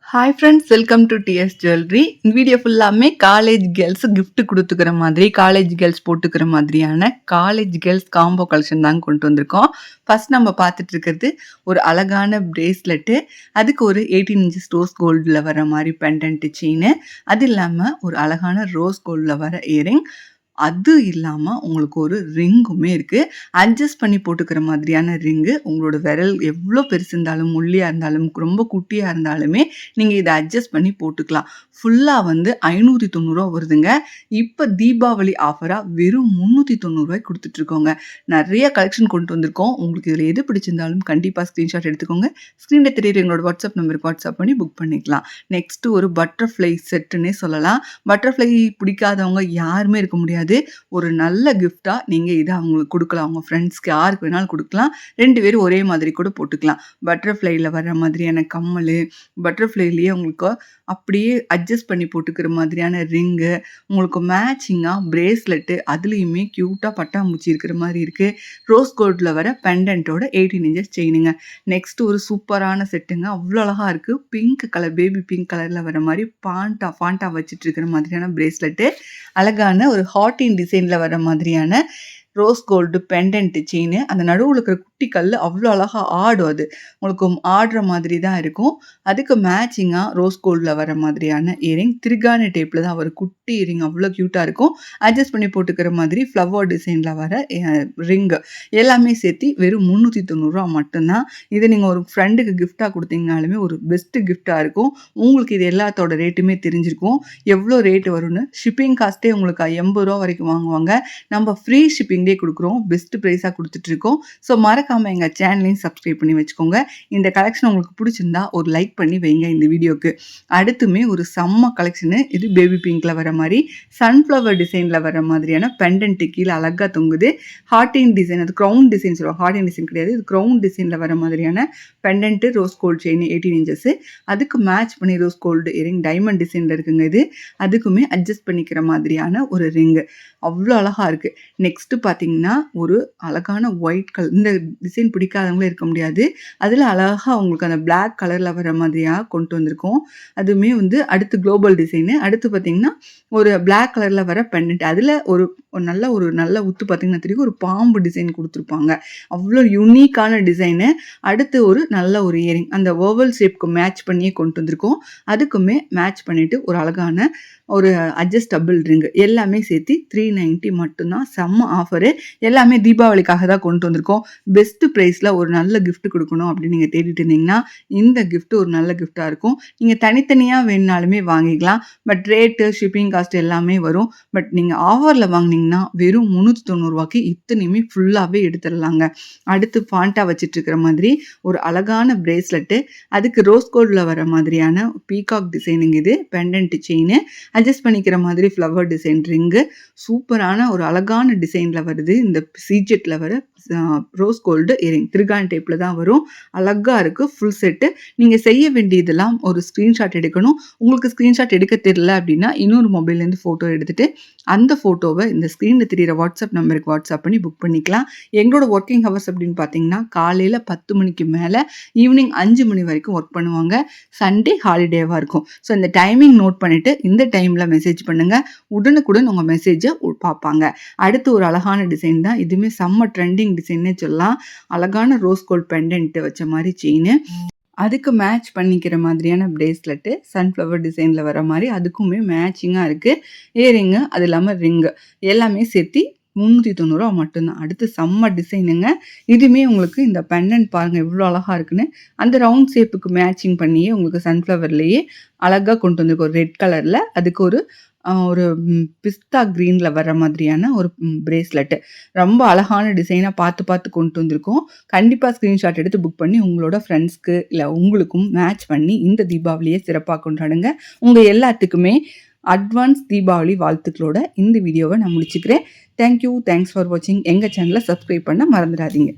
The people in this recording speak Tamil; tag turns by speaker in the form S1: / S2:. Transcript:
S1: Hi friends, welcome to DS jewellery. இந்த வீடியோ ஃபுல்லாமே காலேஜ் கேர்ள்ஸ் கிஃப்ட் குடுத்துக்கிற மாதிரி, காலேஜ் கேர்ள்ஸ் போட்டுக்கிற மாதிரியான காலேஜ் கேர்ள்ஸ் காம்போ கலெக்ஷன் தாங்க கொண்டு வந்திருக்கோம். ஃபர்ஸ்ட் நம்ம பார்த்துட்டு இருக்கிறது ஒரு அழகான பிரேஸ்லெட்டு. அதுக்கு ஒரு 18 இன்ச்சஸ் ரோஸ் கோல்டில் வர மாதிரி பெண்டன்ட் செயின். அது இல்லாமல் ஒரு அழகான ரோஸ் கோல்டில் வர இயரிங். அது இல்லாம உங்களுக்கு ஒரு ரிங்குமே இருக்கு. அட்ஜஸ்ட் பண்ணி போட்டுக்கிற மாதிரியான ரிங்கு. உங்களோட விரல் எவ்ளோ பெருசு இருந்தாலும், ஒல்லியா இருந்தாலும், ரொம்ப குட்டியா இருந்தாலுமே நீங்க இத அட்ஜஸ்ட் பண்ணி போட்டுக்கலாம். ஃபுல்லா வந்து ரூ. 590 வருதுங்க. இப்ப தீபாவளி ஆஃபரா வெறும் ரூ. 390 குடுத்துட்டு இருக்கோங்க. நெறைய கலெக்ஷன் கொண்டு வந்திருக்கோம். உங்களுக்கு இதுல எது பிடிச்சிருந்தாலும் கண்டிப்பா ஸ்கிரீன்ஷாட் எடுத்துக்கோங்க. ஸ்க்ரீன்ல தெரியுற எங்களோட வாட்ஸ்அப் நம்பருக்கு வாட்ஸ்அப் பண்ணி புக் பண்ணிக்கலாம். நெக்ஸ்ட் ஒரு பட்டர்ஃப்ளை செட்டுன்னே சொல்லலாம். பட்டர்ஃப்ளை பிடிக்காதவங்க யாருமே இருக்க முடியாது. ஒரு நல்ல கிஃப்ட்டா நீங்க இத அவங்களுக்கு குடுக்கலாம். உங்க ஃப்ரெண்ட்ஸ்க்கு யாருக்கு வேணாலும் குடுக்கலாம். 2 பேரும் ஒரே மாதிரி கூட போட்டுக்கலாம். பட்டர்ஃப்ளைல வர மாதிரியான கம்மலு, பட்டர்ஃப்ளைலயே உங்களுக்கு அப்படியே அட்ஜஸ்ட் பண்ணி போட்டுக்கிற மாதிரியான ரிங்கு, உங்களுக்கு மேட்சிங்கா பிரேஸ்லெட்டு, அதுலயுமே கியூட்டா பட்டாம்பூச்சி இருக்கிற மாரி இருக்கு. ரோஸ் கோல்ட்ல வர பெண்டன்ட்டோட 18 இன்ச்சஸ் செயினுங்க. நெக்ஸ்ட் ஒரு சூப்பரான செட்டுங்க. அவ்ளோ அழகா இருக்கு. பிங்க் கலர், பேபி பிங்க் கலர்ல வர மாரி ஃபாண்டா வச்சுட்டு இருக்கிற மாதிரியான பிரேஸ்லெட்டு. அழகான ஒரு ஹார்ட்டின் டிசைன்ல வர மாதிரியான ரோஸ் கோல்டு பெண்டன்ட் செயின். அந்த நடுவுல இருக்கிற குட்டி கல்லு அவ்ளோ அழகா ஆடும். அது உங்களுக்கு ஆடுற மாதிரி தான் இருக்கும். அதுக்கு மேட்சிங்கா ரோஸ் கோல்ட்ல வர மாதிரியான இயரிங். திருகாணி டைப்ல தான் வரும். குட்டி இயரிங் அவ்ளோ கியூட்டா இருக்கும். அட்ஜஸ்ட் பண்ணி போட்டுக்கிற மாதிரி ஃப்ளவர் டிசைன்ல வர ரிங். எல்லாமே சேர்த்து வெறும் ரூ. 390 மட்டும்தான். இத நீங்க ஒரு ஃப்ரெண்டுக்கு கிஃப்ட்டா குடுத்தீங்கனாலுமே ஒரு பெஸ்ட் கிஃப்ட்டா இருக்கும். உங்களுக்கு இது எல்லாத்தோட ரேட்டுமே தெரிஞ்சிருக்கும். எவ்ளோ ரேட் வரும்னு. ஷிப்பிங் காஸ்ட்டே உங்களுக்கு ரூ. 80 வரைக்கும் வாங்குவாங்க. நம்ம ஃப்ரீ ஷிப்பிங்லேயே குடுக்குறோம். பெஸ்ட் பிரைஸா குடுத்துட்டு இருக்கோம். ஸோ மறக்காம எங்க சேனலையும் சப்ஸ்கிரைப் பண்ணி வச்சுக்கோங்க. இந்த கலெக்ஷன் உங்களுக்கு பிடிச்சிருந்தா ஒரு லைக் பண்ணி வைங்க இந்த வீடியோக்கு. அடுத்துமே ஒரு செம்ம கலெக்ஷனு. இது பேபி பிங்க்ல வர மாரி சன்ஃப்ளவர் டிசைன்ல வர மாதிரியான பெண்டன்ட் கீழ அழகா தொங்குது. ஹார்ட்டின் டிசைன், அது கிரவுன் டிசைன் சொல்லுவாங்க. ஹார்ட்டின் டிசைன் கிடையாது. இது கிரவுன் டிசைன்ல வர மாதிரியான pendant rose gold chain 18 inches. அதுக்கு மேட்ச் பண்ணி ரோஸ் கோல்டு இயரிங் டைமண்ட் டிசைன்ல இருக்குங்க இது. அதுக்குமே அட்ஜஸ்ட் பண்ணிக்கிற மாதிரியான ஒரு ரிங். அவ்ளோ அழகா இருக்கு. நெக்ஸ்ட் பார்த்தீங்கன்னா ஒரு அழகான ஒயிட் கலர். இந்த டிசைன் பிடிக்காதவங்களே இருக்க முடியாது. அதுல அழகா உங்களுக்கு அந்த பிளாக் கலர்ல வர மாதிரியா கொண்டு வந்திருக்கோம். அதுவுமே வந்து அடுத்து குளோபல் டிசைனு. அடுத்து பார்த்தீங்கன்னா ஒரு பிளாக் கலர்ல வர பெண்டன்ட். அதுல ஒரு நல்ல உத்து பார்த்தீங்கன்னா தெரியும். ஒரு பாம்பு டிசைன் குடுத்துருப்பாங்க. அவ்ளோ யூனிக்கான டிசைனு. அடுத்து ஒரு நல்ல ஒரு இயரிங். அந்த ஓவல் ஷேப்க்கு மேட்ச் பண்ணியே கொண்டு வந்திருக்கோம். அதுக்குமே மேட்ச் பண்ணிட்டு ஒரு அழகான ஒரு அட்ஜஸ்டபிள் ரிங். எல்லாமே சேர்த்து 390 மட்டும்தான். செம்ம ஆஃபரு. எல்லாமே தீபாவளிக்காக தான் கொண்டு வந்திருக்கோம். பெஸ்ட் பிரைஸ்ல ஒரு நல்ல கிஃப்ட் குடுக்கணும் அப்படின்னு நீங்க தேடிட்டு இருந்தீங்கன்னா, இந்த கிஃப்ட் ஒரு நல்ல கிஃப்ட்டா இருக்கும். நீங்க தனித்தனியா வேணுனாலுமே வாங்கிக்கலாம். பட் ரேட்டு, ஷிப்பிங் காஸ்ட் எல்லாமே வரும். பட் நீங்க ஆஃபர்ல வாங்குனீங்கன்னா வெறும் ரூ. 390 இத்தனையுமே ஃபுல்லாவே எடுத்துடலாங்க. அடுத்து ஃபாண்டா வச்சுட்டு இருக்கிற மாதிரி ஒரு அழகான பிரேஸ்லெட்டு. அதுக்கு ரோஸ் கோல்ட்ல வர மாதிரியான பீகாக் டிசைனுங்க இது. Pendant chain. அட்ஜஸ்ட் பண்ணிக்கிற மாதிரி ஃப்ளவர் டிசைன் ரிங்கு. சூப்பரான ஒரு அழகான டிசைன்ல வருது. இந்த சீஜெட்ல வர ரோஸ் கோல்டு இயரிங். திருகாணி டைப்ல தான் வரும். அழகா இருக்கு. Full set. நீங்க செய்ய வேண்டியதெல்லாம் ஒரு ஸ்கிரீன்ஷாட் எடுக்கணும். உங்களுக்கு ஸ்கிரீன்ஷாட் எடுக்க தெரியல அப்படின்னா இன்னொரு மொபைல்லேருந்து ஃபோட்டோ எடுத்துட்டு அந்த ஃபோட்டோவை இந்த ஸ்க்ரீன்ல தெரியிற வாட்ஸ்அப் நம்பருக்கு வாட்ஸ்அப் பண்ணி புக் பண்ணிக்கலாம். எங்களோட ஒர்க்கிங் ஹவர்ஸ் அப்படின்னு பார்த்தீங்கன்னா காலையில 10 மணிக்கு மேலே ஈவினிங் 5 மணி வரைக்கும் ஒர்க் பண்ணுவாங்க. சண்டே ஹாலிடேவா இருக்கும். ஸோ இந்த டைமிங் நோட் பண்ணிட்டு இந்த டைம்ல மெசேஜ் பண்ணுங்க. உடனுக்குடன் உங்க மெசேஜை பார்ப்பாங்க. அடுத்து ஒரு அழகான டிசைன் தான். இதுவுமே செம்ம ட்ரெண்டிங் டிசைன்னே சொல்லலாம். அழகான ரோஸ் கோல்ட் பெண்டன்ட் வச்ச மாதிரி செயின். அதுக்கு மேட்ச் பண்ணிக்கிற மாதிரியான பிரேஸ்லெட்டு. சன்ஃப்ளவர் டிசைன்ல வர மாதிரி அதுக்குமே மேட்சிங்கா இருக்கு. இயரிங்கு, அது இல்லாம ரிங்கு. எல்லாமே சேர்த்து ரூ. 390 மட்டும்தான். அடுத்து செம்ம டிசைனுங்க. இதுவுமே உங்களுக்கு இந்த பெண்டன்ட் பாருங்க எவ்வளோ அழகா இருக்குன்னு. அந்த ரவுண்ட் ஷேப்புக்கு மேட்சிங் பண்ணியே உங்களுக்கு சன்ஃப்ளவர்லேயே அழகா கொண்டு வந்திருக்கு. ஒரு ரெட் கலர்ல. அதுக்கு ஒரு பிஸ்தா கிரீன்ல வர மாதிரியான ஒரு பிரேஸ்லெட்டு. ரொம்ப அழகான டிசைனா பார்த்து கொண்டு வந்திருக்கோம். கண்டிப்பா ஸ்கிரீன்ஷாட் எடுத்து புக் பண்ணி உங்களோட ஃப்ரெண்ட்ஸ்க்கு இல்ல உங்களுக்கும் மேட்ச் பண்ணி இந்த தீபாவளியை சிறப்பா கொண்டாடுங்க. உங்க எல்லாத்துக்குமே அட்வான்ஸ் தீபாவளி வாழ்த்துக்களோட இந்த வீடியோவை நான் முடிச்சுக்கிறேன். தேங்க்யூ. தேங்க்ஸ் ஃபார் வாட்சிங். எங்க சேனலை சப்ஸ்கிரைப் பண்ண மறந்துடாதீங்க.